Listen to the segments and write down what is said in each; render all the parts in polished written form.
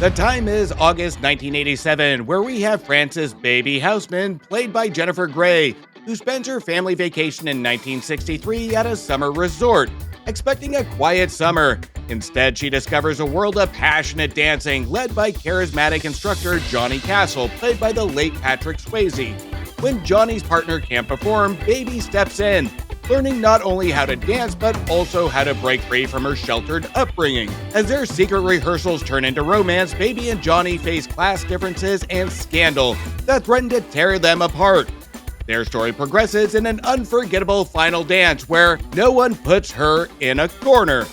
The time is August 1987, where we have Frances Baby Houseman, played by Jennifer Grey, who spends her family vacation in 1963 at a summer resort, expecting a quiet summer. Instead, she discovers a world of passionate dancing, led by charismatic instructor Johnny Castle, played by the late Patrick Swayze. When Johnny's partner can't perform, Baby steps in, learning not only how to dance, but also how to break free from her sheltered upbringing. As their secret rehearsals turn into romance, Baby and Johnny face class differences and scandal that threaten to tear them apart. Their story progresses in an unforgettable final dance where no one puts her in a corner.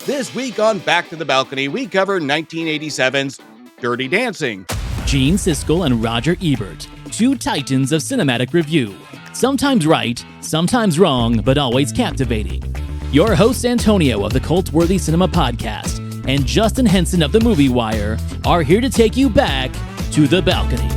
This week on Back to the Balcony, we cover 1987's Dirty Dancing. Gene Siskel and Roger Ebert, two titans of cinematic review. Sometimes right, sometimes wrong, but always captivating. Your hosts Antonio of the Cult-Worthy Cinema Podcast and Justin Henson of the Movie Wire are here to take you back to the balcony.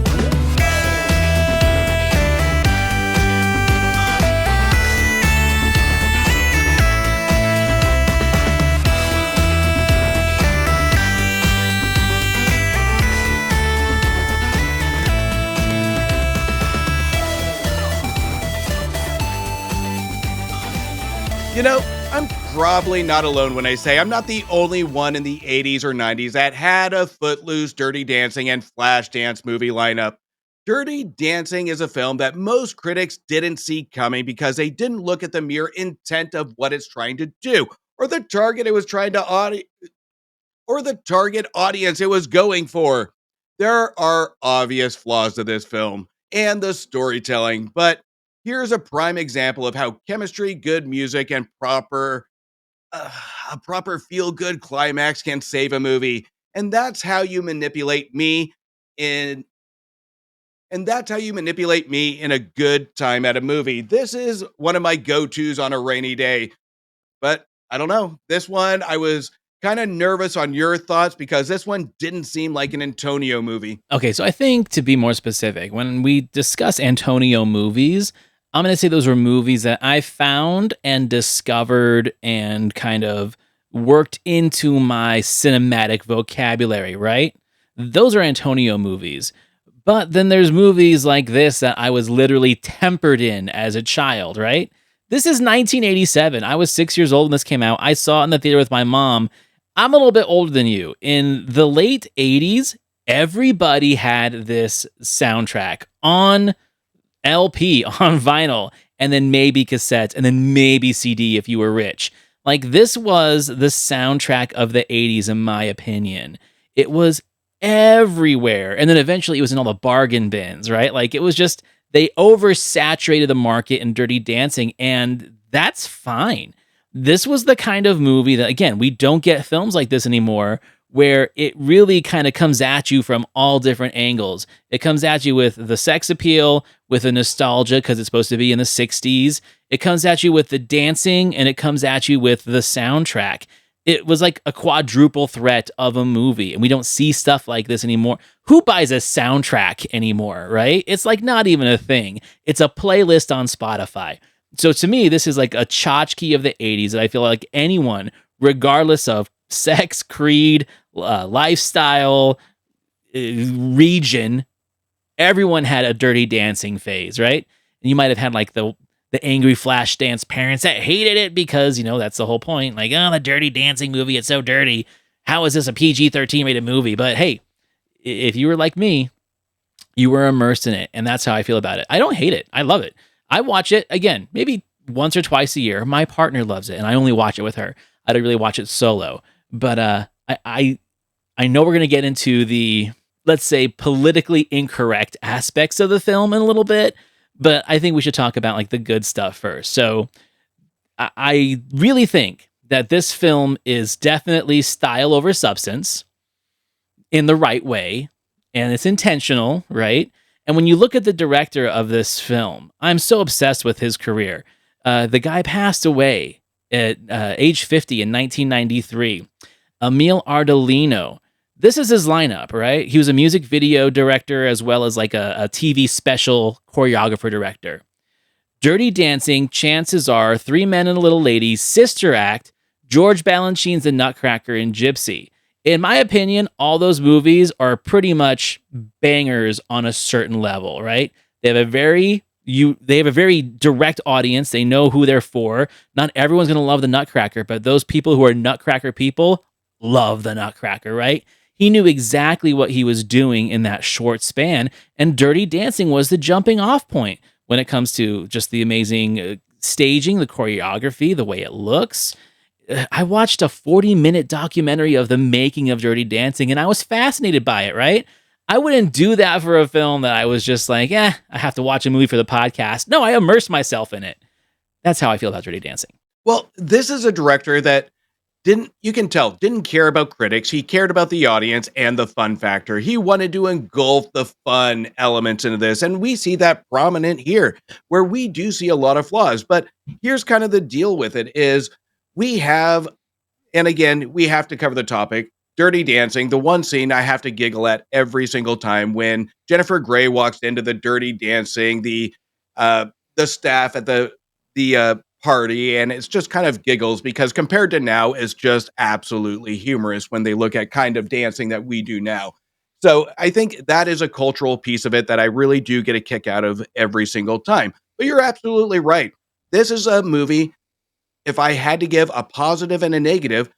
You know, I'm probably not alone when I say I'm not the only one in the 80s or 90s that had a Footloose, Dirty Dancing, and Flashdance movie lineup. Dirty Dancing is a film that most critics didn't see coming because they didn't look at the mere intent of what it's trying to do, or the target it was trying to or the target audience it was going for. There are obvious flaws to this film and the storytelling, but here's a prime example of how chemistry, good music, and a proper feel-good climax can save a movie. And that's how you manipulate me in a good time at a movie. This is one of my go-tos on a rainy day. But I don't know. This one, I was kind of nervous on your thoughts because this one didn't seem like an Antonio movie. Okay, so I think to be more specific, when we discuss Antonio movies, I'm going to say those were movies that I found and discovered and kind of worked into my cinematic vocabulary, right? Those are Antonio movies. But then there's movies like this that I was literally tempered in as a child, right? This is 1987. I was 6 years old when this came out. I saw it in the theater with my mom. I'm a little bit older than you. In the late 80s, everybody had this soundtrack on LP, on vinyl, and then maybe cassettes, and then maybe CD if you were rich. Like, this was the soundtrack of the 80s, in my opinion. It was everywhere. And then eventually it was in all the bargain bins, right? Like, it was just, they oversaturated the market in Dirty Dancing, and that's fine. This was the kind of movie that, again, we don't get films like this anymore, where it really kind of comes at you from all different angles. It comes at you with the sex appeal, with the nostalgia, because it's supposed to be in the 60s. It comes at you with the dancing, and it comes at you with the soundtrack. It was like a quadruple threat of a movie, and we don't see stuff like this anymore. Who buys a soundtrack anymore, right? It's like not even a thing. It's a playlist on Spotify. So to me, this is like a tchotchke of the 80s that I feel like anyone, regardless of sex, creed, lifestyle, region, everyone had a Dirty Dancing phase, right? And you might have had like the angry Flashdance parents that hated it because, you know, that's the whole point. Like, oh, the Dirty Dancing movie, it's so dirty. How is this a PG-13 rated movie? But hey, if you were like me, you were immersed in it. And that's how I feel about it. I don't hate it. I love it. I watch it, again, maybe once or twice a year. My partner loves it, and I only watch it with her. I don't really watch it solo. But I know we're going to get into the, let's say, politically incorrect aspects of the film in a little bit, but I think we should talk about like the good stuff first. So I really think that this film is definitely style over substance in the right way, and it's intentional, right? And when you look at the director of this film, I'm so obsessed with his career. The guy passed away at age 50 in 1993. Emil Ardolino. This is his lineup, right? He was a music video director as well as like a TV special choreographer director. Dirty Dancing, chances are, Three Men and a Little Lady, Sister Act, George Balanchine's The Nutcracker, and Gypsy. In my opinion, all those movies are pretty much bangers on a certain level, right? They have a very direct audience. They know who they're for. Not everyone's going to love the Nutcracker, but those people who are Nutcracker people love the Nutcracker, right? He knew exactly what he was doing in that short span, and Dirty Dancing was the jumping off point when it comes to just the amazing staging, the choreography, the way it looks. I watched a 40-minute documentary of the making of Dirty Dancing and I was fascinated by it, right? I wouldn't do that for a film that I was just like, I have to watch a movie for the podcast. No, I immersed myself in it. That's how I feel about Dirty Dancing. Well, this is a director that you can tell, didn't care about critics. He cared about the audience and the fun factor. He wanted to engulf the fun elements into this. And we see that prominent here, where we do see a lot of flaws. But here's kind of the deal with it is we have, and again, we have to cover the topic. Dirty Dancing, the one scene I have to giggle at every single time when Jennifer Grey walks into the Dirty Dancing, the staff at the party, and it's just kind of giggles because compared to now, it's just absolutely humorous when they look at kind of dancing that we do now. So I think that is a cultural piece of it that I really do get a kick out of every single time. But you're absolutely right. This is a movie. If I had to give a positive and a negative,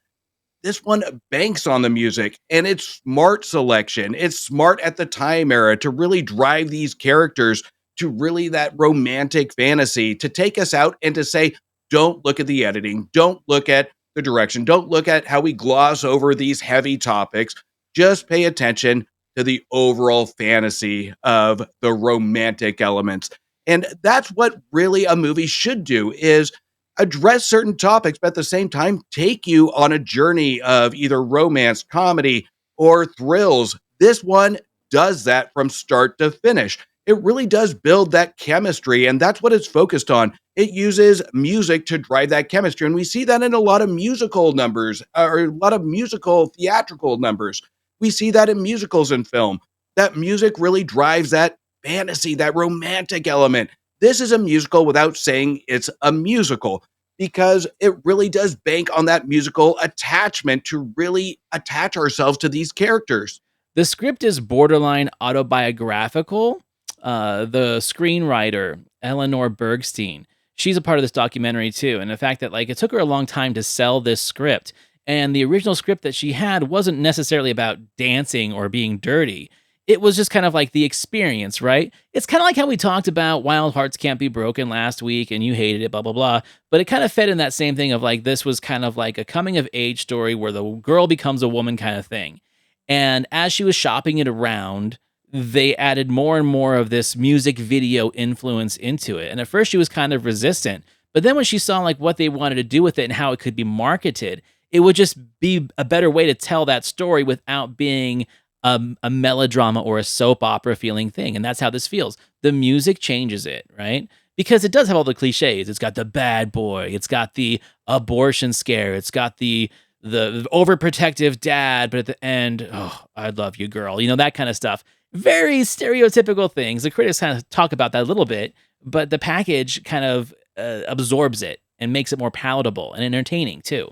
this one banks on the music and it's smart selection. It's smart at the time era to really drive these characters to really that romantic fantasy, to take us out and to say, don't look at the editing, don't look at the direction, don't look at how we gloss over these heavy topics. Just pay attention to the overall fantasy of the romantic elements. And that's what really a movie should do is address certain topics, but at the same time, take you on a journey of either romance, comedy, or thrills. This one does that from start to finish. It really does build that chemistry, and that's what it's focused on. It uses music to drive that chemistry, and we see that in a lot of musical numbers, or a lot of musical theatrical numbers. We see that in musicals and film. That music really drives that fantasy, that romantic element. This is a musical without saying it's a musical because it really does bank on that musical attachment to really attach ourselves to these characters. The script is borderline autobiographical. The screenwriter, Eleanor Bergstein, she's a part of this documentary too. And the fact that like it took her a long time to sell this script. And the original script that she had wasn't necessarily about dancing or being dirty. It was just kind of like the experience, right? It's kind of like how we talked about Wild Hearts Can't Be Broken last week and you hated it, blah, blah, blah. But it kind of fed in that same thing of like, this was kind of like a coming of age story where the girl becomes a woman kind of thing. And as she was shopping it around, they added more and more of this music video influence into it. And at first she was kind of resistant. But then when she saw like what they wanted to do with it and how it could be marketed, it would just be a better way to tell that story without being a melodrama or a soap opera feeling thing. And that's how this feels. The music changes it, right? Because it does have all the cliches. It's got the bad boy. It's got the abortion scare. It's got the overprotective dad. But at the end, oh, I love you, girl. You know, that kind of stuff. Very stereotypical things. The critics kind of talk about that a little bit, but the package kind of absorbs it and makes it more palatable and entertaining too.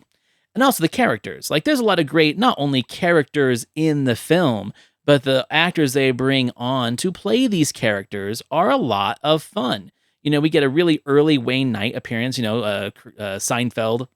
And also the characters. Like there's a lot of great, not only characters in the film, but the actors they bring on to play these characters are a lot of fun. You know, we get a really early Wayne Knight appearance, Seinfeld.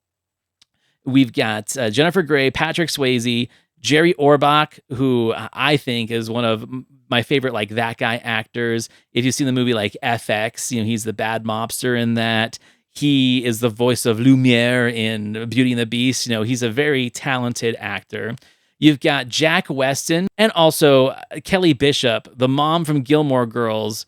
We've got Jennifer Grey, Patrick Swayze, Jerry Orbach, who I think is one of my favorite, like that guy actors. If you've seen the movie like FX, you know, he's the bad mobster in that. He is the voice of Lumiere in Beauty and the Beast. You know, he's a very talented actor. You've got Jack Weston and also Kelly Bishop, the mom from Gilmore Girls,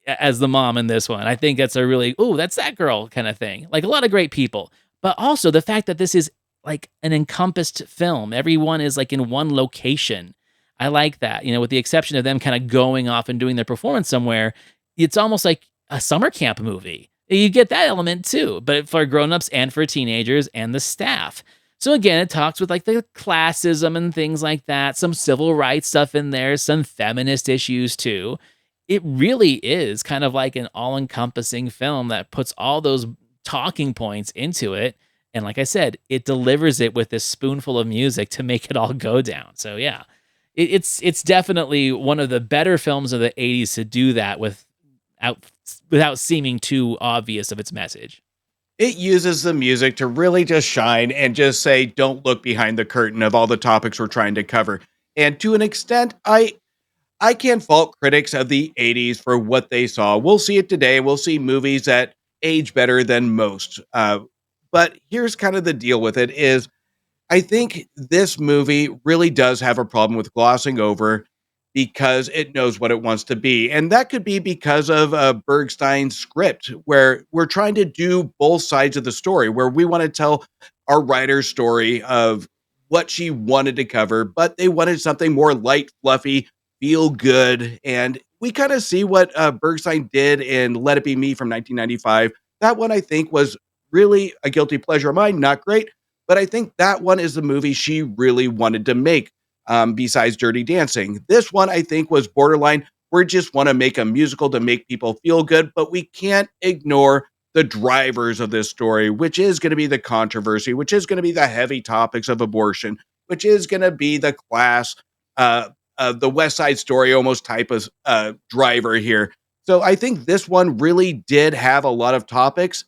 as the mom in this one. I think that's a really, ooh, that's that girl kind of thing. Like a lot of great people. But also the fact that this is like an encompassed film. Everyone is like in one location. I like that. You know, with the exception of them kind of going off and doing their performance somewhere, it's almost like a summer camp movie. You get that element too, but for grown-ups and for teenagers and the staff. So again, it talks with like the classism and things like that, some civil rights stuff in there, some feminist issues too. It really is kind of like an all-encompassing film that puts all those talking points into it And like I said, it delivers it with this spoonful of music to make it all go down. So yeah, it's definitely one of the better films of the '80s to do that without without seeming too obvious of its message. It uses the music to really just shine and just say, don't look behind the curtain of all the topics we're trying to cover. And to an extent, I can't fault critics of the '80s for what they saw. We'll see it today. We'll see movies that age better than most. But here's kind of the deal with it is I think this movie really does have a problem with glossing over because it knows what it wants to be. And that could be because of Bergstein's script, where we're trying to do both sides of the story, where we want to tell our writer's story of what she wanted to cover, but they wanted something more light, fluffy, feel good. And we kind of see what Bergstein did in Let It Be Me from 1995. That one I think was really a guilty pleasure of mine, not great, but I think that one is the movie she really wanted to make, besides Dirty Dancing. This one, I think, was borderline. We just want to make a musical to make people feel good, but we can't ignore the drivers of this story, which is going to be the controversy, which is going to be the heavy topics of abortion, which is going to be the class, the West Side Story almost type of driver here. So I think this one really did have a lot of topics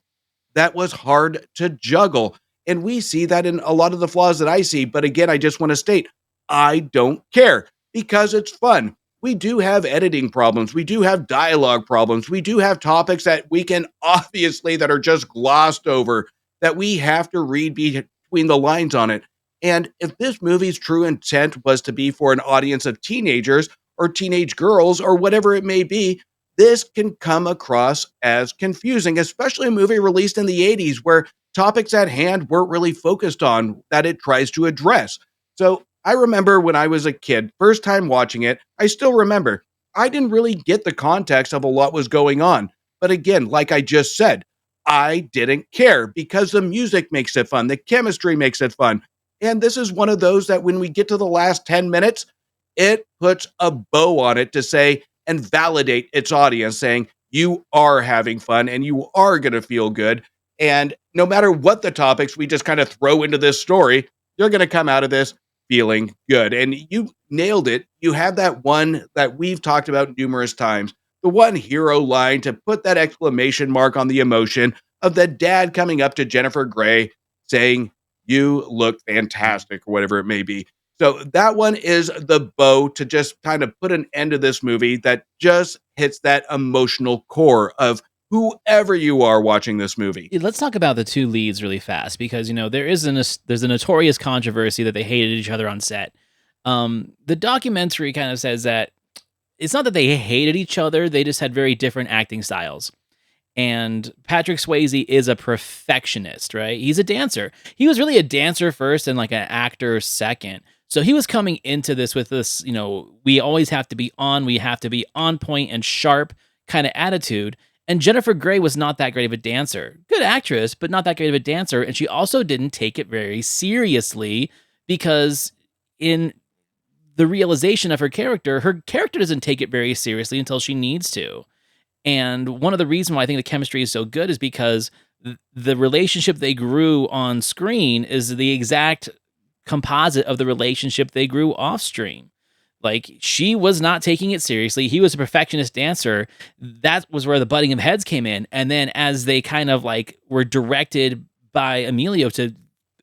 that was hard to juggle. And we see that in a lot of the flaws that I see. But again, I just want to state, I don't care because it's fun. We do have editing problems. We do have dialogue problems. We do have topics that we can obviously that are just glossed over that we have to read between the lines on it. And if this movie's true intent was to be for an audience of teenagers or teenage girls or whatever it may be, this can come across as confusing, especially a movie released in the '80s where topics at hand weren't really focused on that it tries to address. So I remember when I was a kid, first time watching it, I still remember I didn't really get the context of a lot was going on. But again, like I just said, I didn't care because the music makes it fun, the chemistry makes it fun. And this is one of those that when we get to the last 10 minutes, it puts a bow on it to say and validate its audience, saying, you are having fun and you are going to feel good. And no matter what the topics we just kind of throw into this story, you're going to come out of this feeling good. And you nailed it. You have that one that we've talked about numerous times, the one hero line to put that exclamation mark on the emotion of the dad coming up to Jennifer Grey saying, you look fantastic, or whatever it may be. So that one is the bow to just kind of put an end to this movie that just hits that emotional core of whoever you are watching this movie. Let's talk about the two leads really fast because there's a notorious controversy that they hated each other on set. The documentary kind of says that it's not that they hated each other; they just had very different acting styles. And Patrick Swayze is a perfectionist, right? He's a dancer. He was really a dancer first and like an actor second. So he was coming into this with this, we always have to be on, we have to be on point and sharp kind of attitude. And Jennifer Grey was not that great of a dancer. Good actress, but not that great of a dancer. And she also didn't take it very seriously because in the realization of her character doesn't take it very seriously until she needs to. And one of the reasons why I think the chemistry is so good is because the relationship they grew on screen is the exact composite of the relationship they grew off stream. Like, she was not taking it seriously. He was a perfectionist dancer. That was where the butting of heads came in. And then as they kind of like were directed by Emilio to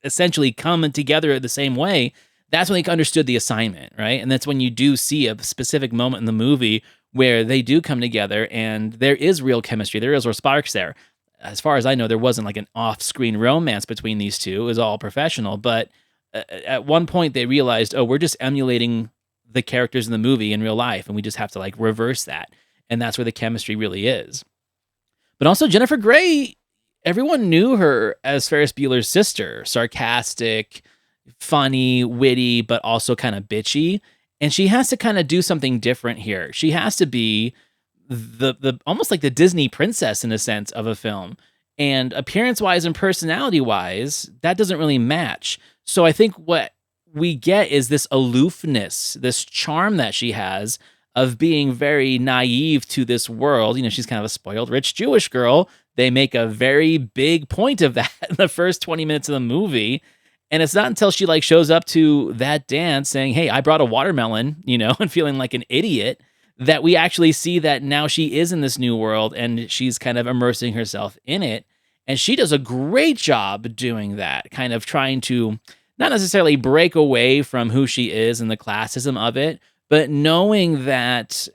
essentially come together the same way, that's when they understood the assignment, right? And that's when you do see a specific moment in the movie where they do come together and there is real chemistry. There is real sparks there. As far as I know, there wasn't like an off-screen romance between these two. It was all professional. But at one point they realized, oh, we're just emulating the characters in the movie in real life, and we just have to like reverse that. And that's where the chemistry really is. But also Jennifer Grey, everyone knew her as Ferris Bueller's sister, sarcastic, funny, witty, but also kind of bitchy. And she has to kind of do something different here. She has to be the almost like the Disney princess in a sense of a film. And appearance-wise and personality-wise, that doesn't really match. So I think what we get is this aloofness, this charm that she has of being very naive to this world. She's kind of a spoiled rich Jewish girl. They make a very big point of that in the first 20 minutes of the movie. And it's not until she like shows up to that dance saying, "Hey, I brought a watermelon," and feeling like an idiot, that we actually see that now she is in this new world and she's kind of immersing herself in it. And she does a great job doing that, kind of trying to not necessarily break away from who she is and the classism of it, but knowing that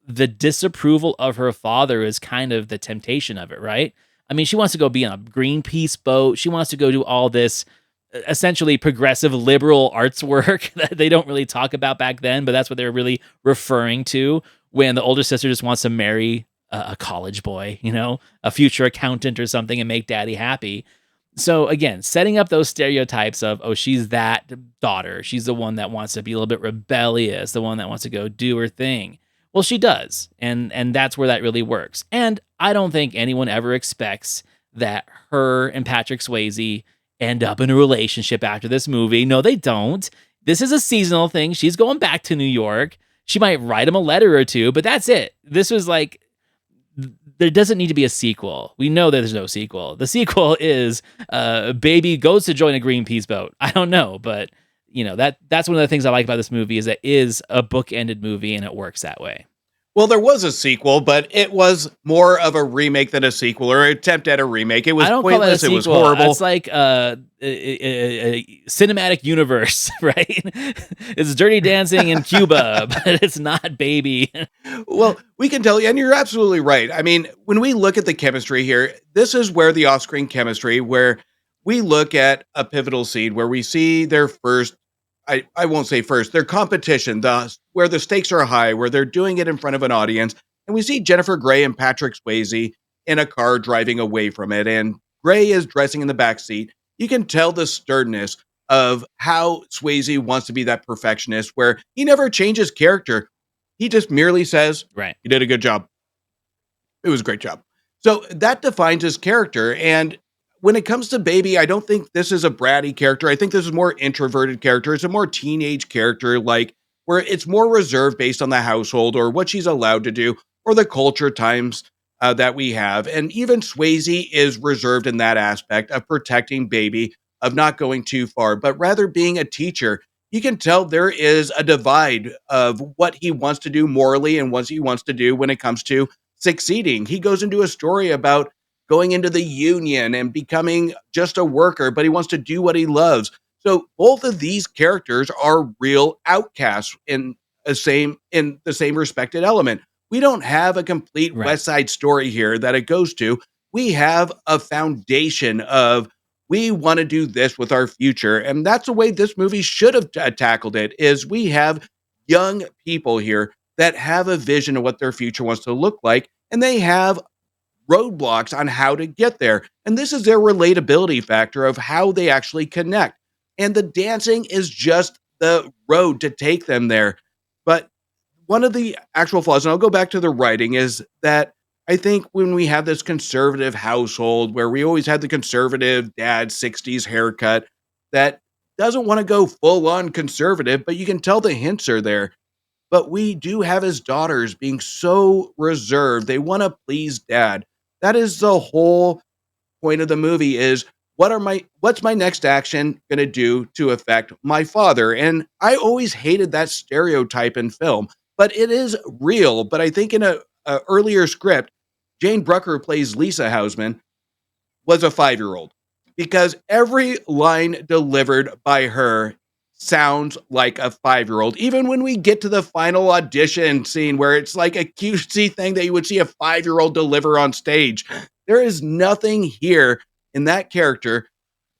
the disapproval of her father is kind of the temptation of it, right? I mean, she wants to go be on a Greenpeace boat. She wants to go do all this essentially progressive liberal arts work that they don't really talk about back then, but that's what they're really referring to when the older sister just wants to marry a college boy, a future accountant or something and make daddy happy. So again, setting up those stereotypes of, oh, she's that daughter. She's the one that wants to be a little bit rebellious, the one that wants to go do her thing. Well, she does. And that's where that really works. And I don't think anyone ever expects that her and Patrick Swayze end up in a relationship after this movie. No, they don't. This is a seasonal thing. She's going back to New York. She might write him a letter or two, but that's it. This was like, there doesn't need to be a sequel. We know that there's no sequel. The sequel is baby goes to join a Greenpeace boat. I don't know, but that's one of the things I like about this movie is it is a book-ended movie and it works that way. Well, there was a sequel, but it was more of a remake than a sequel or an attempt at a remake. It was pointless. It was horrible. It's like a cinematic universe, right? It's Dirty Dancing in Cuba, but it's not Baby. Well, we can tell you, and you're absolutely right. I mean, when we look at the chemistry here, this is where the off-screen chemistry, where we look at a pivotal scene where we see their first, I won't say first, their competition, where the stakes are high, where they're doing it in front of an audience. And we see Jennifer Grey and Patrick Swayze in a car driving away from it. And Grey is dressing in the back seat. You can tell the sternness of how Swayze wants to be that perfectionist, where he never changes character. He just merely says, right, "You did a good job. It was a great job." So that defines his character. And when it comes to Baby, I don't think this is a bratty character. I think this is more introverted character. It's a more teenage character, like where it's more reserved based on the household or what she's allowed to do or the culture times that we have. And even Swayze is reserved in that aspect of protecting Baby, of not going too far, but rather being a teacher. You can tell there is a divide of what he wants to do morally and what he wants to do when it comes to succeeding. He goes into a story about going into the union and becoming just a worker, but he wants to do what he loves. So both of these characters are real outcasts in the same respected element. We don't have a complete West Side Story here that it goes to. We have a foundation of we want to do this with our future. And that's the way this movie should have tackled it, is we have young people here that have a vision of what their future wants to look like. And they have roadblocks on how to get there. And this is their relatability factor of how they actually connect. And the dancing is just the road to take them there. But one of the actual flaws, and I'll go back to the writing, is that I think when we have this conservative household where we always had the conservative dad 60s haircut that doesn't want to go full on conservative, but you can tell the hints are there. But we do have his daughters being so reserved. They want to please dad. That is the whole point of the movie, is what's my next action going to do to affect my father? And I always hated that stereotype in film, but it is real. But I think in a earlier script, Jane Brucker, who plays Lisa Hausman, was a 5-year-old, because every line delivered by her sounds like a 5-year-old. Even when we get to the final audition scene where it's like a cutesy thing that you would see a 5-year-old deliver on stage, there is nothing here in that character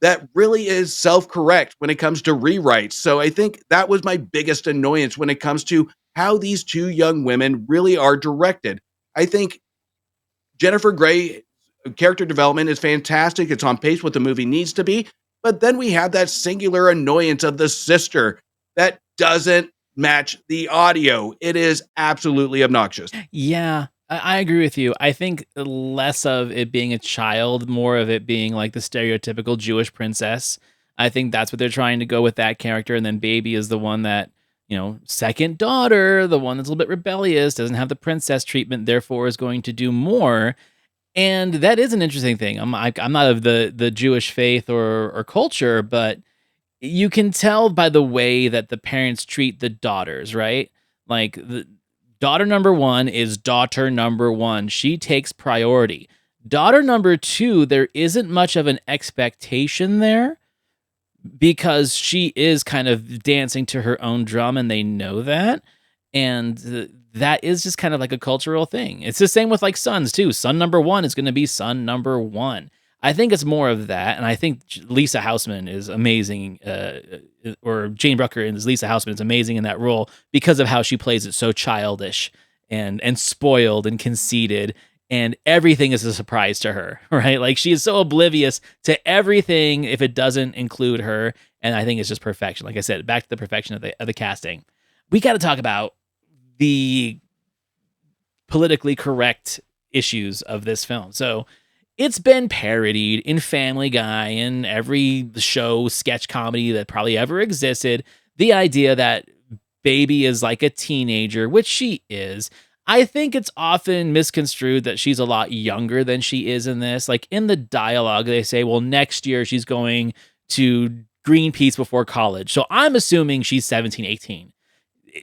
that really is self-correct when it comes to rewrites. So I think that was my biggest annoyance when it comes to how these two young women really are directed. I think Jennifer Grey character development is fantastic. It's on pace what the movie needs to be. But then we have that singular annoyance of the sister that doesn't match the audio. It is absolutely obnoxious. Yeah, I agree with you. I think less of it being a child, more of it being like the stereotypical Jewish princess. I think that's what they're trying to go with that character. And then Baby is the one that second daughter, the one that's a little bit rebellious, doesn't have the princess treatment, therefore is going to do more. And that is an interesting thing. I'm not of the Jewish faith or culture, but you can tell by the way that the parents treat the daughters, right? Like the daughter number one is daughter number one. She takes priority. Daughter number two, there isn't much of an expectation there because she is kind of dancing to her own drum and they know that. And that is just kind of like a cultural thing. It's the same with like sons too. Son number one is going to be son number one. I think it's more of that. And I think Lisa Houseman is amazing, or Jane Brucker as Lisa Houseman is amazing in that role because of how she plays it so childish and spoiled and conceited, and everything is a surprise to her, right? Like she is so oblivious to everything if it doesn't include her, and I think it's just perfection. Like I said, back to the perfection of the casting. We got to talk about the politically correct issues of this film. So it's been parodied in Family Guy and every show, sketch comedy that probably ever existed. The idea that Baby is like a teenager, which she is. I think it's often misconstrued that she's a lot younger than she is in this. Like in the dialogue, they say, well, next year she's going to Greenpeace before college. So I'm assuming she's 17, 18.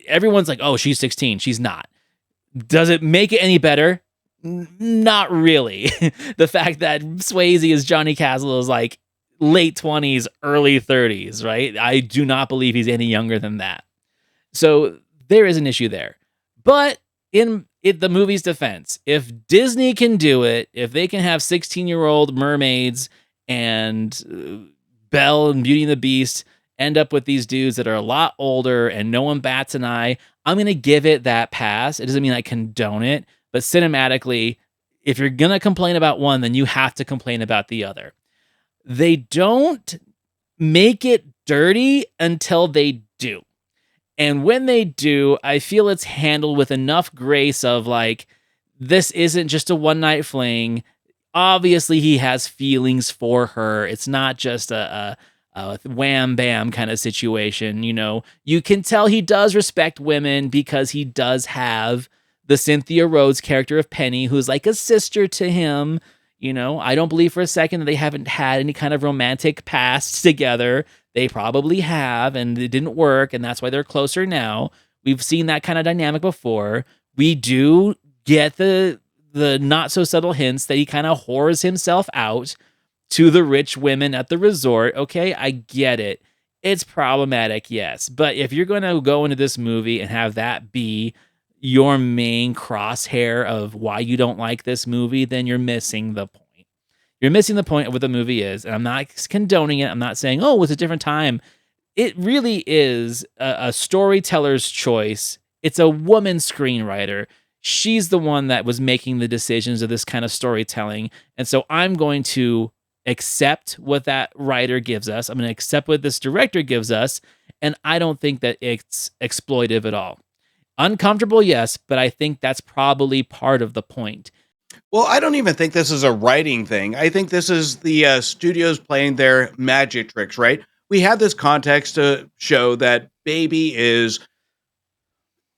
Everyone's like, oh, she's 16. She's not. Does it make it any better? Not really. The fact that Swayze as Johnny Castle is like late 20s, early 30s, right? I do not believe he's any younger than that. So there is an issue there. But in the movie's defense, if Disney can do it, if they can have 16-year-old mermaids and Belle and Beauty and the Beast end up with these dudes that are a lot older and no one bats an eye, I'm going to give it that pass. It doesn't mean I condone it, but cinematically, if you're going to complain about one, then you have to complain about the other. They don't make it dirty until they do. And when they do, I feel it's handled with enough grace of like, this isn't just a one-night fling. Obviously, he has feelings for her. It's not just a wham bam kind of situation. You can tell he does respect women because he does have the Cynthia Rhodes character of Penny, who's like a sister to him. I don't believe for a second that they haven't had any kind of romantic past together. They probably have, and it didn't work, and that's why they're closer now. We've seen that kind of dynamic before. We do get the not so subtle hints that he kind of whores himself out to the rich women at the resort. Okay, I get it. It's problematic, yes. But if you're going to go into this movie and have that be your main crosshair of why you don't like this movie, then you're missing the point. You're missing the point of what the movie is. And I'm not condoning it. I'm not saying, oh, it's a different time. It really is a storyteller's choice. It's a woman screenwriter. She's the one that was making the decisions of this kind of storytelling. And so I'm going to accept what that writer gives us. I'm going to accept what this director gives us. And I don't think that it's exploitive at all. Uncomfortable, yes, but I think that's probably part of the point. Well, I don't even think this is a writing thing. I think this is the studios playing their magic tricks, right? We have this context to show that Baby is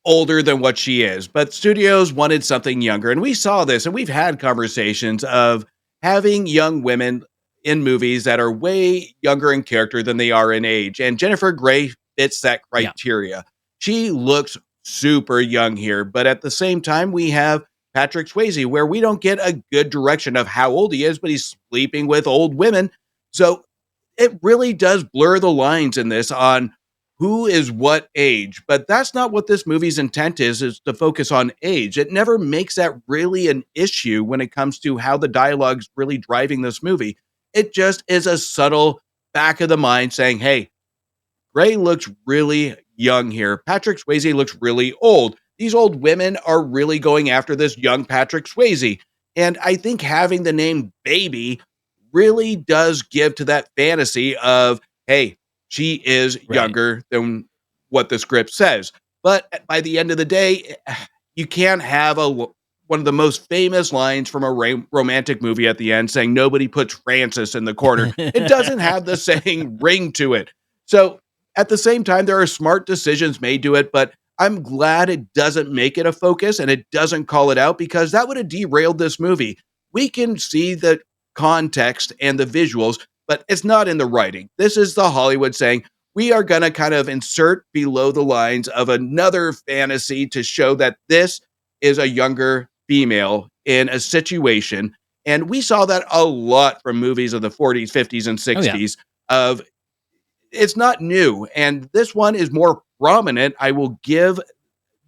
older than what she is, but studios wanted something younger. And we saw this, and we've had conversations of having young women in movies that are way younger in character than they are in age. And Jennifer Grey fits that criteria. Yeah. She looks super young here, but at the same time, we have Patrick Swayze, where we don't get a good direction of how old he is, but he's sleeping with old women. So it really does blur the lines in this on who is what age. But that's not what this movie's intent is to focus on age. It never makes that really an issue when it comes to how the dialogue's really driving this movie. It just is a subtle back of the mind saying, hey, Grey looks really young here. Patrick Swayze looks really old. These old women are really going after this young Patrick Swayze. And I think having the name Baby really does give to that fantasy of, hey, she is younger than what the script says. But by the end of the day, you can't have one of the most famous lines from a romantic movie at the end saying nobody puts Francis in the corner. It doesn't have the same ring to it. So At the same time, there are smart decisions made to it, but I'm glad it doesn't make it a focus and it doesn't call it out because that would have derailed this movie. We can see the context and the visuals, but it's not in the writing. This is the Hollywood saying, we are going to kind of insert below the lines of another fantasy to show that this is a younger female in a situation. And we saw that a lot from movies of the 40s, 50s, and Oh yeah. 60s of it's not new. And this one is more prominent. I will give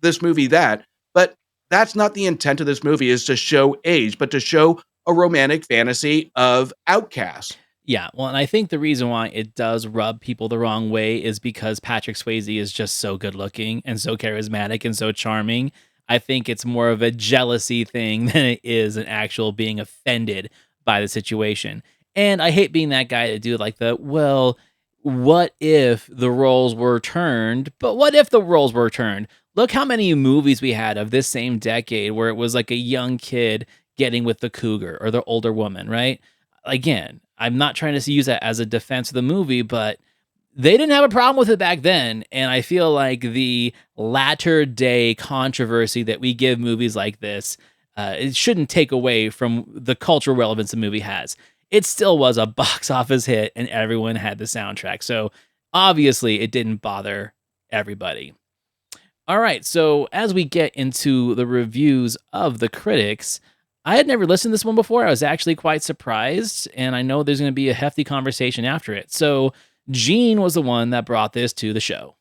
this movie that. But that's not the intent of this movie is to show age, but to show a romantic fantasy of outcasts. Yeah, well, and I think the reason why it does rub people the wrong way is because Patrick Swayze is just so good looking and so charismatic and so charming. I think it's more of a jealousy thing than it is an actual being offended by the situation. And I hate being that guy to do like the, well, what if the roles were turned? But what if the roles were turned? Look how many movies we had of this same decade where it was like a young kid getting with the cougar or the older woman, right? Again, I'm not trying to use that as a defense of the movie, but they didn't have a problem with it back then. And I feel like the latter day controversy that we give movies like this, it shouldn't take away from the cultural relevance the movie has. It still was a box office hit and everyone had the soundtrack. So obviously it didn't bother everybody. All right, so as we get into the reviews of the critics, I had never listened to this one before. I was actually quite surprised, and I know there's going to be a hefty conversation after it. So, Gene was the one that brought this to the show.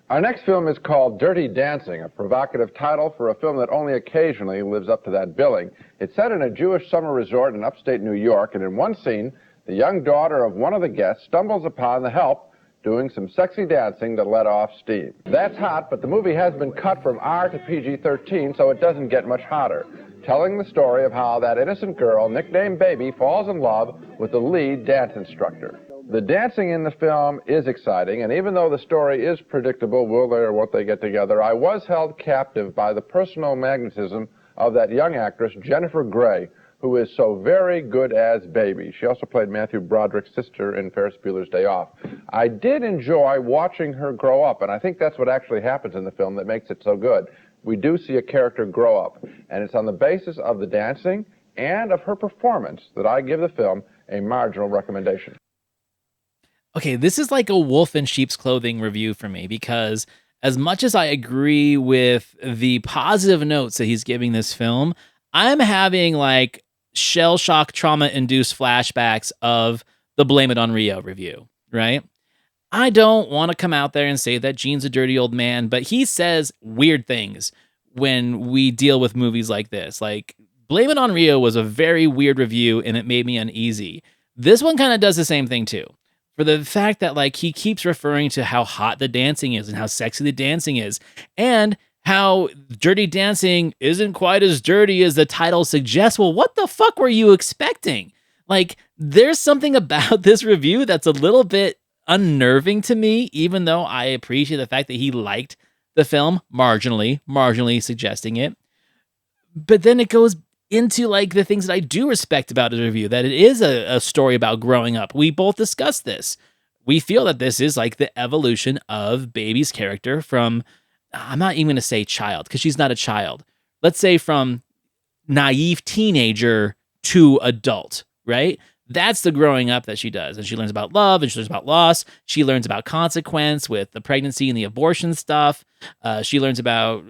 Our next film is called Dirty Dancing, a provocative title for a film that only occasionally lives up to that billing. It's set in a Jewish summer resort in upstate New York, and in one scene, the young daughter of one of the guests stumbles upon the help doing some sexy dancing to let off steam. That's hot, but the movie has been cut from R to PG-13, so it doesn't get much hotter, telling the story of how that innocent girl, nicknamed Baby, falls in love with the lead dance instructor. The dancing in the film is exciting, and even though the story is predictable, will they or won't they get together, I was held captive by the personal magnetism of that young actress, Jennifer Grey, who is so very good as Baby. She also played Matthew Broderick's sister in Ferris Bueller's Day Off. I did enjoy watching her grow up, and I think that's what actually happens in the film that makes it so good. We do see a character grow up, and it's on the basis of the dancing and of her performance that I give the film a marginal recommendation. Okay, this is like a wolf in sheep's clothing review for me because as much as I agree with the positive notes that he's giving this film, I'm having like shell shock trauma induced flashbacks of the Blame It on Rio review, right? I don't want to come out there and say that Gene's a dirty old man, but he says weird things when we deal with movies like this. Like Blame It on Rio was a very weird review and it made me uneasy. This one kind of does the same thing too. For the fact that like he keeps referring to how hot the dancing is and how sexy the dancing is and how Dirty Dancing isn't quite as dirty as the title suggests. Well, what the fuck were you expecting? Like, there's something about this review that's a little bit unnerving to me, even though I appreciate the fact that he liked the film marginally suggesting it. But then it goes into like the things that I do respect about the review, that it is a story about growing up. We both discussed this. We feel that this is like the evolution of Baby's character from, I'm not even going to say child, because she's not a child. Let's say from naive teenager to adult, right? That's the growing up that she does. And she learns about love and she learns about loss. She learns about consequence with the pregnancy and the abortion stuff. She learns about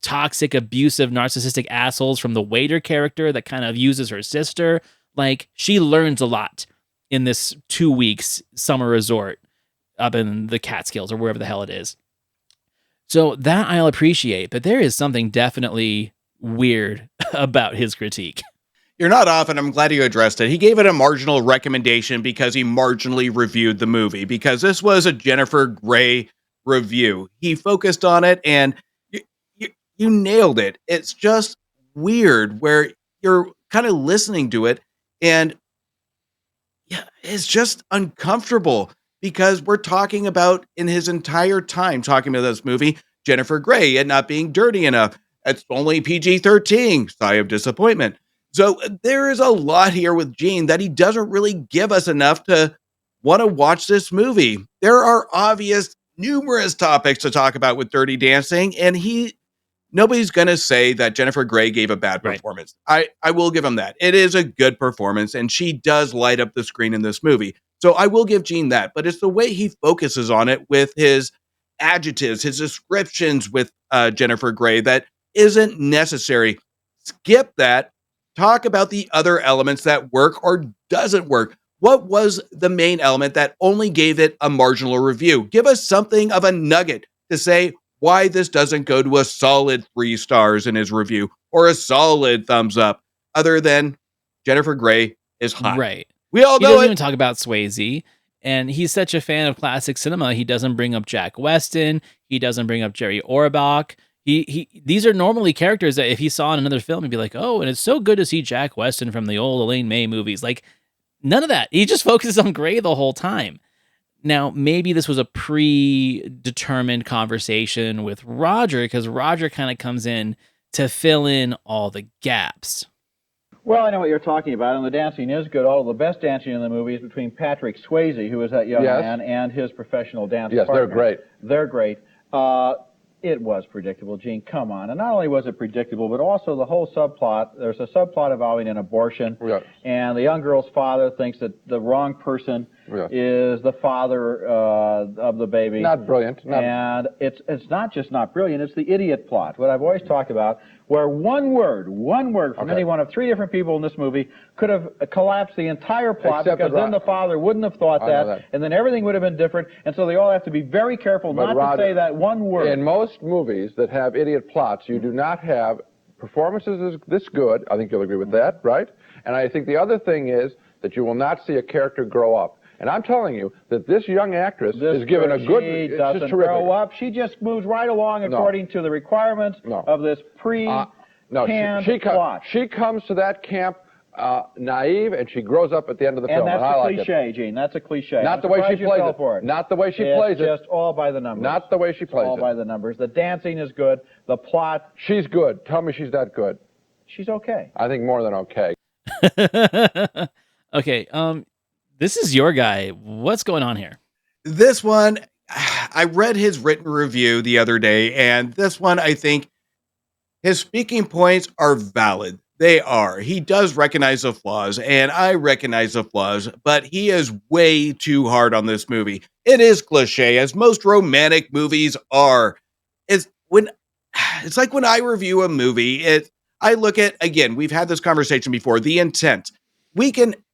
toxic, abusive, narcissistic assholes from the waiter character that kind of uses her sister. Like, she learns a lot in this 2 weeks summer resort up in the Catskills or wherever the hell it is. So that I'll appreciate, but there is something definitely weird about his critique. You're not off, and I'm glad you addressed it. He gave it a marginal recommendation because he marginally reviewed the movie, because this was a Jennifer Grey review. He focused on it, and you nailed it. It's just weird where you're kind of listening to it, and yeah, it's just uncomfortable because we're talking about in his entire time talking about this movie, Jennifer Grey and not being dirty enough. It's only PG-13. Sigh of disappointment. So there is a lot here with Gene that he doesn't really give us enough to want to watch this movie. There are numerous topics to talk about with Dirty Dancing, and nobody's going to say that Jennifer Grey gave a bad Right. performance. I will give him that. It is a good performance, and she does light up the screen in this movie. So I will give Gene that, but it's the way he focuses on it with his adjectives, his descriptions with Jennifer Grey that isn't necessary. Skip that. Talk about the other elements that work or doesn't work. What was the main element that only gave it a marginal review? Give us something of a nugget to say why this doesn't go to a solid 3 stars in his review or a solid thumbs up, other than Jennifer Grey is hot. Right. We all He know doesn't it. even talk about Swayze, and he's such a fan of classic cinema. He doesn't bring up Jack Weston. He doesn't bring up Jerry Orbach. These are normally characters that if he saw in another film, he'd be like, oh, and it's so good to see Jack Weston from the old Elaine May movies. Like, none of that. He just focuses on Grey the whole time. Now, maybe this was a predetermined conversation with Roger, because Roger kind of comes in to fill in all the gaps. Well, I know what you're talking about, and the dancing is good. All of the best dancing in the movie is between Patrick Swayze, who is that young man, and his professional dance partner. They're great. They're great. It was predictable, Gene. Come on. And not only was it predictable, but also the whole subplot. There's a subplot involving an abortion, and the young girl's father thinks that the wrong person is the father of the baby. Not brilliant. And it's not just not brilliant, it's the idiot plot, what I've always talked about, where one word from any one of 3 different people in this movie could have collapsed the entire plot, because then the father wouldn't have thought that, and then everything would have been different, and so they all have to be very careful not to say that one word. In most movies that have idiot plots, you do not have performances this good. I think you'll agree with that, right? And I think the other thing is that you will not see a character grow up. And I'm telling you that this young actress is given a good... She doesn't grow up. She just moves right along according to the requirements of this pre-canned plot. She comes to that camp naive, and she grows up at the end of the film. And that's a cliche, Gene. That's a cliche. Not the way she plays it. Not the way she plays it. It's just all by the numbers. Not the way she plays it. All by the numbers. The dancing is good. The plot... She's good. Tell me she's not good. She's okay. I think more than okay. Okay, this is your guy. What's going on here? This one, I read his written review the other day, and this one, I think his speaking points are valid. They are. He does recognize the flaws, and I recognize the flaws, but he is way too hard on this movie. It is cliche, as most romantic movies are. It's like when I review a movie, I look at, again, we've had this conversation before, the intent.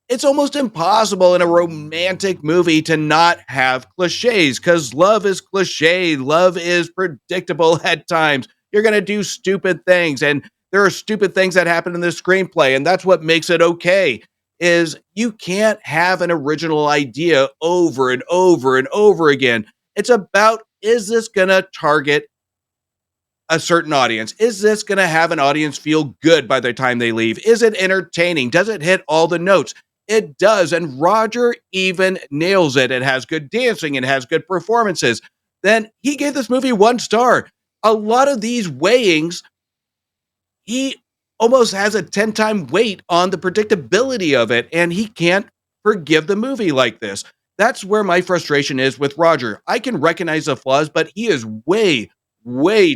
It's almost impossible in a romantic movie to not have cliches, because love is cliche. Love is predictable at times. You're going to do stupid things, and there are stupid things that happen in the screenplay, and that's what makes it okay, is you can't have an original idea over and over and over again. It's about, is this going to target a certain audience? Is this going to have an audience feel good by the time they leave? Is it entertaining? Does it hit all the notes? It does, and Roger even nails it. It has good dancing, it has good performances. Then he gave this movie 1 star. A lot of these weighings, he almost has a 10-time weight on the predictability of it, and he can't forgive the movie like this. That's where my frustration is with Roger. I can recognize the flaws, but he is way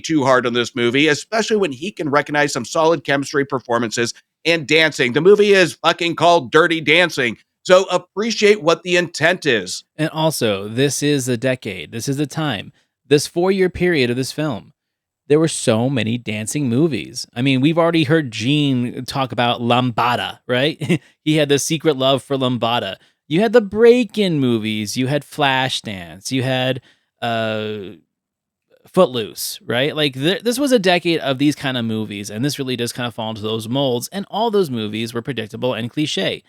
too hard on this movie, especially when he can recognize some solid chemistry performances and dancing. The movie is fucking called Dirty Dancing, so appreciate what the intent is. And also, this is a decade. This is the time. This 4-year period of this film, there were so many dancing movies. I mean, we've already heard Gene talk about Lambada, right? He had the secret love for Lambada. You had the break-in movies. You had Flashdance. You had Footloose, right? Like, this was a decade of these kind of movies, and this really does kind of fall into those molds, and all those movies were predictable and cliche.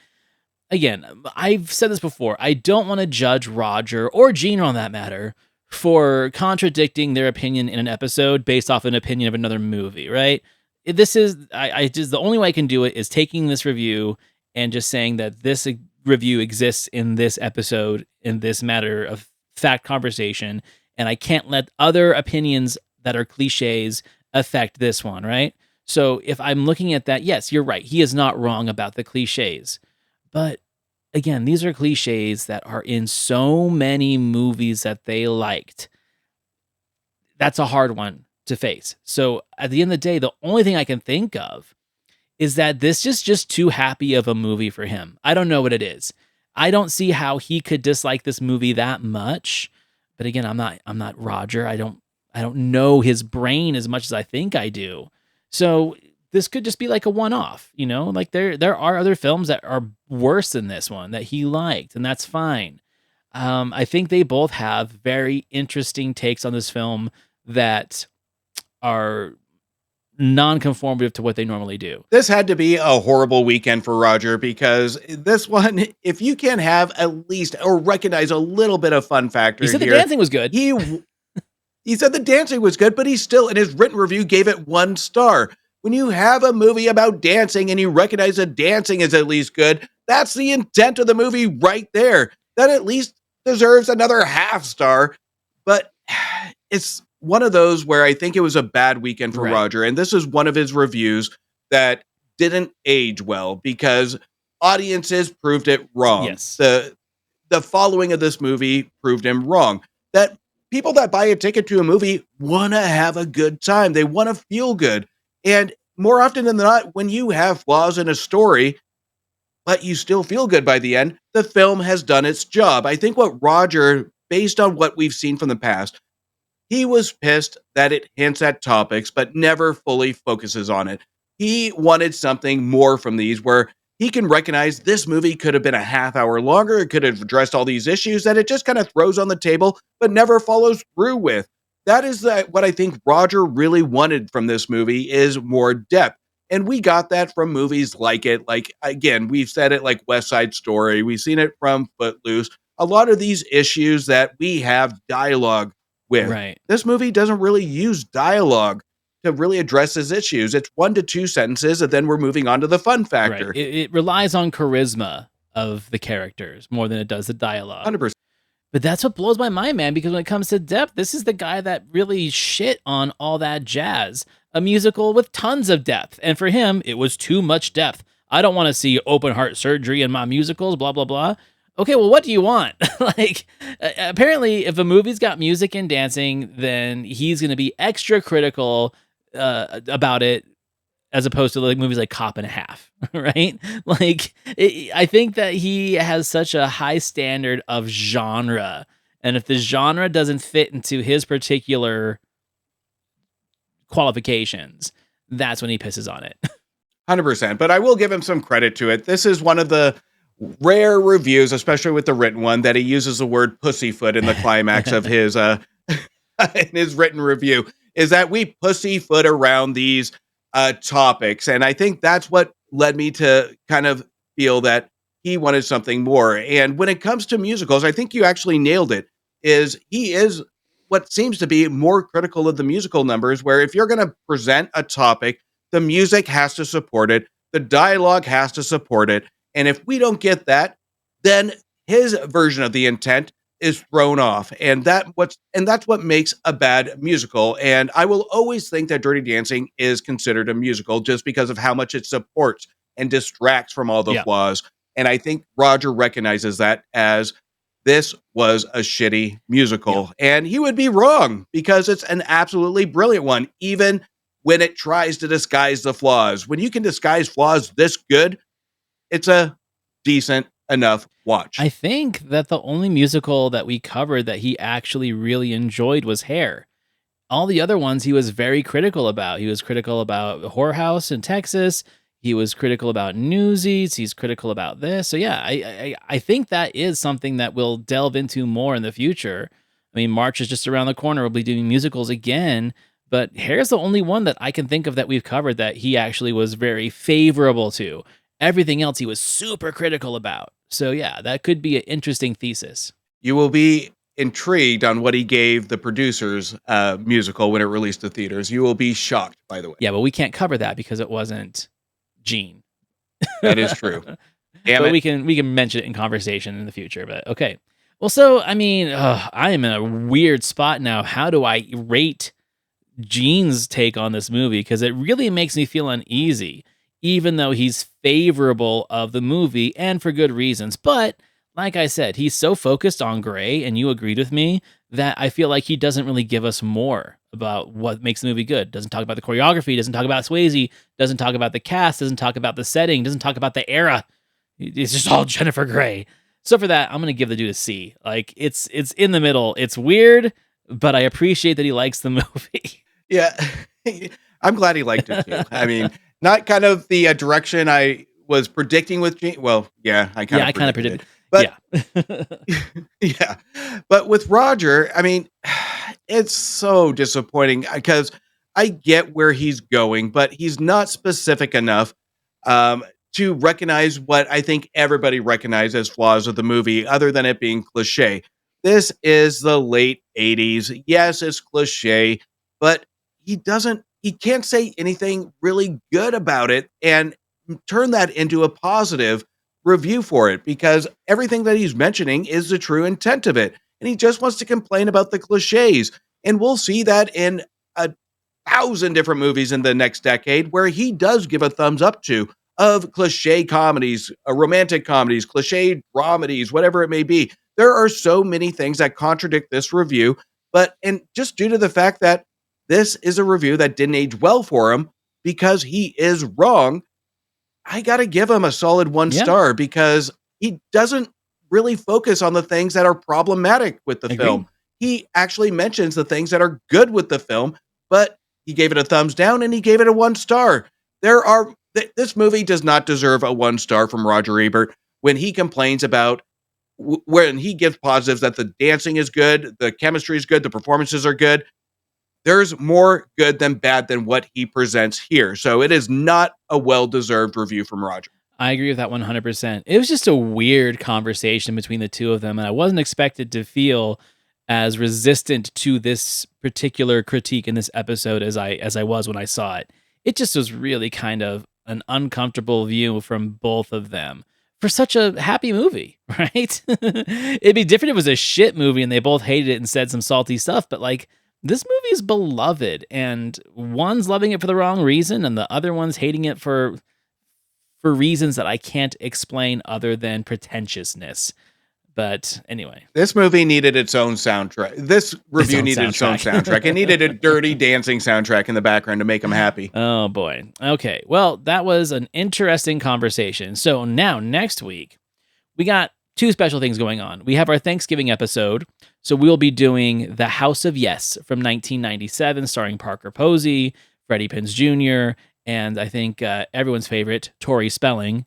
Again, I've said this before. I don't want to judge Roger, or Gene on that matter, for contradicting their opinion in an episode based off an opinion of another movie, right? This is, I just, the only way I can do it is taking this review and just saying that this review exists in this episode, in this matter of fact conversation, and I can't let other opinions that are cliches affect this one, right? So if I'm looking at that, yes, you're right. He is not wrong about the cliches. But again, these are cliches that are in so many movies that they liked. That's a hard one to face. So at the end of the day, the only thing I can think of is that this is just too happy of a movie for him. I don't know what it is. I don't see how he could dislike this movie that much. But again, I'm not Roger. I don't know his brain as much as I think I do. So this could just be like a one-off, like there are other films that are worse than this one that he liked, and that's fine. I think they both have very interesting takes on this film that are non-conformative to what they normally do. This had to be a horrible weekend for Roger, because this one, if you can have at least or recognize a little bit of fun factor He said here, the dancing was good. He said the dancing was good, but he still, in his written review, gave it 1 star. When you have a movie about dancing and you recognize that dancing is at least good, that's the intent of the movie right there. That at least deserves another half star. But it's one of those where I think it was a bad weekend for Roger. And this is one of his reviews that didn't age well because audiences proved it wrong. Yes. The following of this movie proved him wrong. That people that buy a ticket to a movie want to have a good time. They want to feel good. And more often than not, when you have flaws in a story, but you still feel good by the end, the film has done its job. I think what Roger, based on what we've seen from the past, he was pissed that it hints at topics, but never fully focuses on it. He wanted something more from these where he can recognize this movie could have been a half hour longer. It could have addressed all these issues that it just kind of throws on the table, but never follows through with. That is what I think Roger really wanted from this movie, is more depth. And we got that from movies like it. Like, again, we've said it, like West Side Story. We've seen it from Footloose. A lot of these issues that we have dialogue with. Right. This movie doesn't really use dialogue to really address his issues. It's 1 to 2 sentences, and then we're moving on to the fun factor. Right. It relies on charisma of the characters more than it does the dialogue. 100%. But that's what blows my mind, man, because when it comes to depth, this is the guy that really shit on All That Jazz, a musical with tons of depth. And for him, it was too much depth. I don't want to see open heart surgery in my musicals, blah, blah, blah. Okay, well, what do you want? Apparently, if a movie's got music and dancing, then he's going to be extra critical about it, as opposed to like movies like Cop and a Half, right? I think that he has such a high standard of genre, and if the genre doesn't fit into his particular qualifications, that's when he pisses on it. 100%. But I will give him some credit to it. This is one of the rare reviews, especially with the written one, that he uses the word pussyfoot in the climax of his in his written review, is that we pussyfoot around these topics. And I think that's what led me to kind of feel that he wanted something more. And when it comes to musicals, I think you actually nailed it. He is what seems to be more critical of the musical numbers, where if you're going to present a topic, the music has to support it. The dialogue has to support it. And if we don't get that, then his version of the intent is thrown off. And that's what makes a bad musical. And I will always think that Dirty Dancing is considered a musical just because of how much it supports and distracts from all the flaws. And I think Roger recognizes that as this was a shitty musical. And he would be wrong, because it's an absolutely brilliant one, even when it tries to disguise the flaws. When you can disguise flaws this good, it's a decent enough watch. I think that the only musical that we covered that he actually really enjoyed was Hair. All the other ones he was very critical about. He was critical about Whorehouse in Texas. He was critical about Newsies. He's critical about this. So yeah, I think that is something that we'll delve into more in the future. I mean, March is just around the corner. We'll be doing musicals again. But Hair's the only one that I can think of that we've covered that he actually was very favorable to. Everything else he was super critical about. So yeah, that could be an interesting thesis. You will be intrigued on what he gave the producers musical when it released to theaters. You will be shocked, by the way. Yeah, but we can't cover that because it wasn't Gene. That is true. But we can mention it in conversation in the future. But okay. Well, so I mean, I am in a weird spot now. How do I rate Gene's take on this movie? Because it really makes me feel uneasy. even though he's favorable of the movie, and for good reasons. But like I said, he's so focused on Gray, and you agreed with me, that I feel like he doesn't really give us more about what makes the movie good. Doesn't talk about the choreography, doesn't talk about Swayze, doesn't talk about the cast, doesn't talk about the setting, doesn't talk about the era. It's just all Jennifer Grey. So for that, I'm going to give the dude a C. Like, it's in the middle. It's weird, but I appreciate that he likes the movie. Yeah, I'm glad he liked it too. I mean, not kind of the direction I was predicting with Gene. Well, yeah, I kind of predicted it. But yeah. Yeah. But with Roger, I mean, it's so disappointing because I get where he's going, but he's not specific enough to recognize what I think everybody recognizes as flaws of the movie, other than it being cliche. This is the late 80s. Yes, it's cliche, but he can't say anything really good about it and turn that into a positive review for it, because everything that he's mentioning is the true intent of it. And he just wants to complain about the cliches. And we'll see that in 1,000 different movies in the next decade where he does give a thumbs up to, of cliche comedies, romantic comedies, cliche dramedies, whatever it may be. There are so many things that contradict this review, and just due to the fact that this is a review that didn't age well for him because he is wrong, I got to give him a solid 1 star because he doesn't really focus on the things that are problematic with the film. He actually mentions the things that are good with the film, but he gave it a thumbs down and he gave it a 1 star. This movie does not deserve a 1 star from Roger Ebert when he complains about, when he gives positives that the dancing is good, the chemistry is good, the performances are good. There's more good than bad than what he presents here. So it is not a well-deserved review from Roger. I agree with that 100%. It was just a weird conversation between the two of them, and I wasn't expected to feel as resistant to this particular critique in this episode as I was when I saw it. It just was really kind of an uncomfortable view from both of them for such a happy movie, right? It'd be different if it was a shit movie and they both hated it and said some salty stuff, but like, this movie is beloved, and one's loving it for the wrong reason, and the other one's hating it for reasons that I can't explain other than pretentiousness. But anyway, this movie needed its own soundtrack. This review needed its own soundtrack. It needed a dirty dancing soundtrack in the background to make them happy. Oh boy. Okay. Well, that was an interesting conversation. So now next week, we got 2 special things going on. We have our Thanksgiving episode. So we'll be doing The House of Yes from 1997, starring Parker Posey, Freddie Prinze Jr., and I think everyone's favorite, Tori Spelling.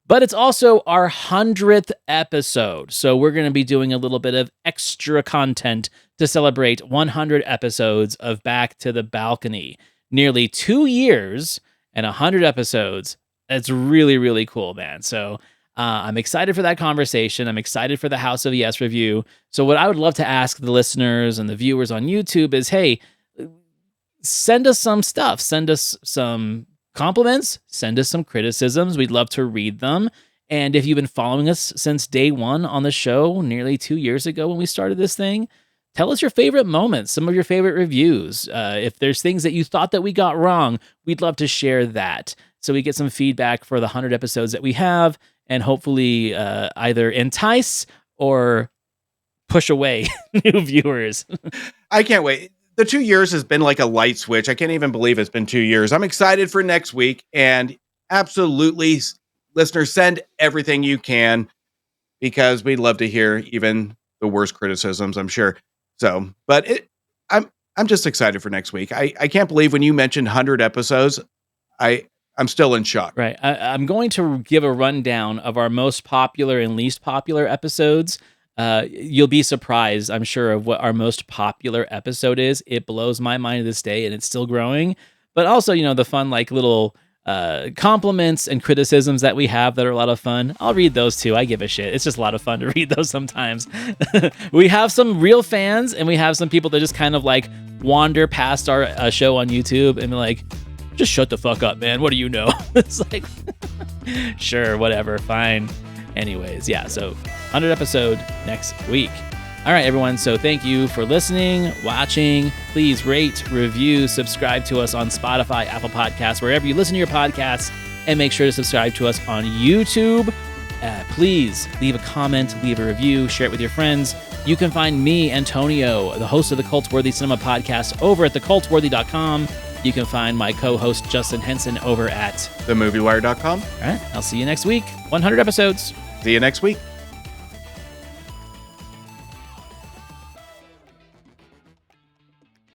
But it's also our 100th episode. So we're going to be doing a little bit of extra content to celebrate 100 episodes of Back to the Balcony. Nearly 2 years and 100 episodes. It's really, really cool, man. So I'm excited for that conversation. I'm excited for the House of Yes review. So what I would love to ask the listeners and the viewers on YouTube is, hey, send us some stuff. Send us some compliments. Send us some criticisms. We'd love to read them. And if you've been following us since day 1 on the show, nearly 2 years ago when we started this thing, tell us your favorite moments, some of your favorite reviews. If there's things that you thought that we got wrong, we'd love to share that. So we get some feedback for the 100 episodes that we have, and hopefully either entice or push away new viewers. I can't wait. The 2 years has been like a light switch. I can't even believe it's been 2 years. I'm excited for next week, and absolutely, listeners, send everything you can because we'd love to hear even the worst criticisms, I'm sure. So, but I'm just excited for next week. I can't believe when you mentioned 100 episodes, I'm still in shock. Right. I'm going to give a rundown of our most popular and least popular episodes. You'll be surprised, I'm sure, of what our most popular episode is. It blows my mind to this day, and it's still growing. But also, the fun, like, little compliments and criticisms that we have that are a lot of fun. I'll read those too. I give a shit. It's just a lot of fun to read those sometimes. We have some real fans, and we have some people that just kind of like wander past our show on YouTube and be like, just shut the fuck up, man. What do you know? It's like, sure, whatever, fine. Anyways, yeah, so 100 episode next week. All right, everyone. So thank you for listening, watching. Please rate, review, subscribe to us on Spotify, Apple Podcasts, wherever you listen to your podcasts. and make sure to subscribe to us on YouTube. Please leave a comment, leave a review, share it with your friends. You can find me, Antonio, the host of the Cult-Worthy Cinema Podcast, over at thecultworthy.com. You can find my co-host, Justin Henson, over at themoviewire.com. All right, I'll see you next week. 100 episodes. See you next week.